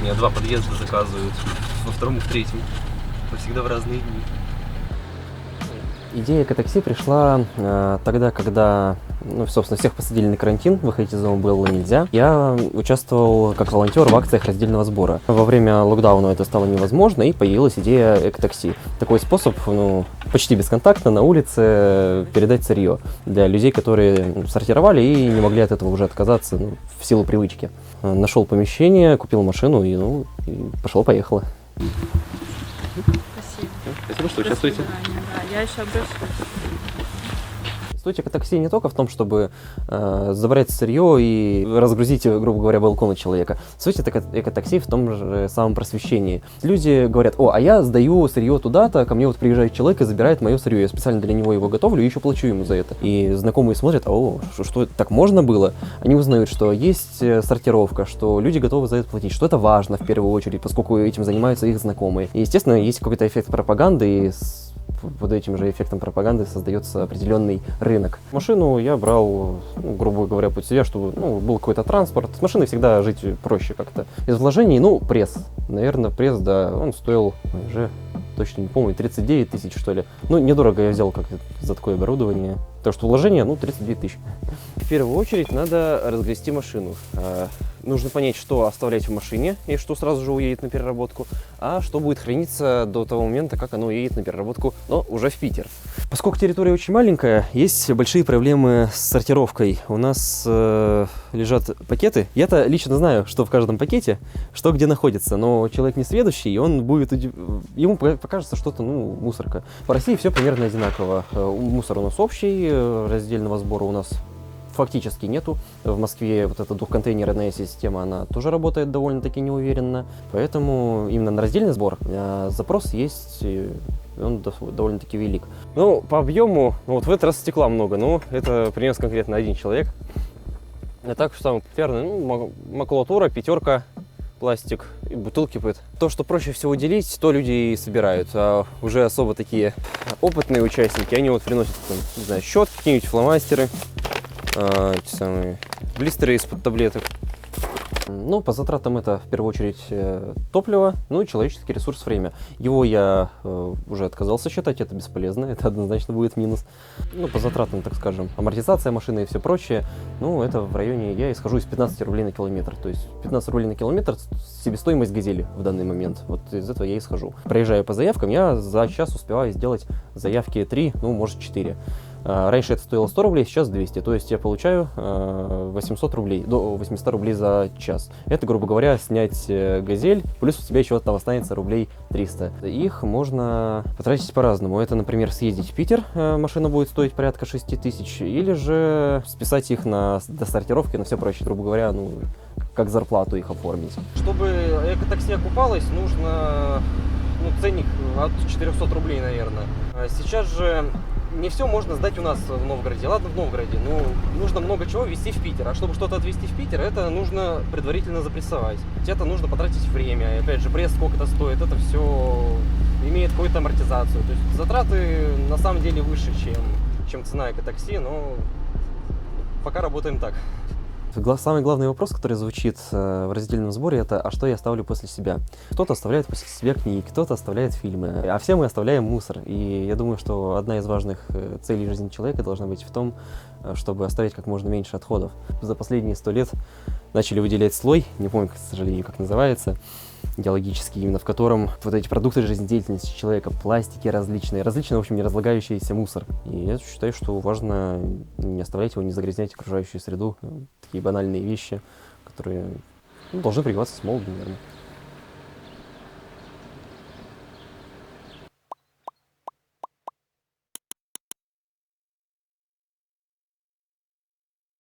У меня 2 подъезда заказывают, во втором и в третьем. Но всегда в разные дни. Идея экотакси пришла тогда, когда, собственно, всех посадили на карантин, выходить из дома было нельзя. Я участвовал как волонтер в акциях раздельного сбора. Во время локдауна это стало невозможно, и появилась идея экотакси. Такой способ, почти бесконтактно на улице передать сырье для людей, которые сортировали и не могли от этого уже отказаться в силу привычки. Нашел помещение, купил машину и пошло-поехало. Спасибо, что участвуете. Да, я еще обращусь. Суть экотакси не только в том, чтобы забрать сырье и разгрузить, грубо говоря, балкон человека. Суть экотакси в том же самом просвещении. Люди говорят: о, а я сдаю сырье туда-то, ко мне вот приезжает человек и забирает мое сырье. Я специально для него его готовлю и еще плачу ему за это. И знакомые смотрят: о, что так можно было? Они узнают, что есть сортировка, что люди готовы за это платить, что это важно в первую очередь, поскольку этим занимаются их знакомые. И, естественно, есть какой-то эффект пропаганды, и под этим же эффектом пропаганды создается определенный рынок. Машину я брал, грубо говоря, под себя, чтобы был какой-то транспорт. С машиной всегда жить проще как-то. Из вложений, пресс. Наверное, пресс, да, он стоил, уже точно не помню, 39 тысяч, что ли. Недорого я взял за такое оборудование. Так что вложение, 32 тысячи. В первую очередь надо разгрести машину. Нужно понять, что оставлять в машине и что сразу же уедет на переработку, а что будет храниться до того момента, как оно уедет на переработку, но уже в Питер. Поскольку территория очень маленькая, есть большие проблемы с сортировкой. У нас лежат пакеты. Я-то лично знаю, что в каждом пакете, что где находится, но человек несведущий, он будет, ему покажется что-то, мусорка. По России все примерно одинаково. Мусор у нас общий, раздельного сбора у нас фактически нету. В Москве вот эта двухконтейнерная система, она тоже работает довольно-таки неуверенно. Поэтому именно на раздельный сбор запрос есть, и он довольно-таки велик. По объему, в этот раз стекла много, но это принес конкретно один человек. А так, что самое популярное, макулатура, 5, пластик и бутылки ПЭТ. То, что проще всего делить, то люди и собирают. А уже особо такие опытные участники, они приносят, не знаю, щетки, какие-нибудь фломастеры, эти самые блистеры из-под таблеток. По затратам это в первую очередь топливо, и человеческий ресурс, время. Его я уже отказался считать, это бесполезно, это однозначно будет минус. По затратам, так скажем, амортизация машины и все прочее, это в районе, я исхожу из 15 рублей на километр. То есть 15 рублей на километр себестоимость «Газели» в данный момент. Вот из этого я исхожу. Проезжая по заявкам, я за час успеваю сделать заявки 3, может 4. Раньше это стоило 100 рублей, сейчас 200. То есть я получаю 800 рублей, до 800 рублей за час. Это, грубо говоря, снять «Газель», плюс у тебя еще там останется рублей 300. Их можно потратить по-разному. Это, например, съездить в Питер, машина будет стоить порядка 6 тысяч, или же списать их на досортировки, на все прочее, грубо говоря, как зарплату их оформить. Чтобы экотакси окупалось, нужно ценник от 400 рублей, наверное. Сейчас же не все можно сдать у нас в Новгороде. Ладно, в Новгороде, нужно много чего везти в Питер. А чтобы что-то отвезти в Питер, это нужно предварительно запрессовать. Это нужно потратить время. И опять же, пресс сколько это стоит, это все имеет какую-то амортизацию. То есть затраты на самом деле выше, чем цена экотакси, но пока работаем так. Самый главный вопрос, который звучит в раздельном сборе, это: а что я оставлю после себя? Кто-то оставляет после себя книги, кто-то оставляет фильмы, а все мы оставляем мусор. И я думаю, что одна из важных целей жизни человека должна быть в том, чтобы оставить как можно меньше отходов. За последние 100 лет начали выделять слой, не помню, к сожалению, как называется, геологический, именно в котором вот эти продукты жизнедеятельности человека, пластики различные, в общем, неразлагающийся мусор. И я считаю, что важно не оставлять его, не загрязнять окружающую среду. Такие банальные вещи, которые должны прививаться с молоду, наверное.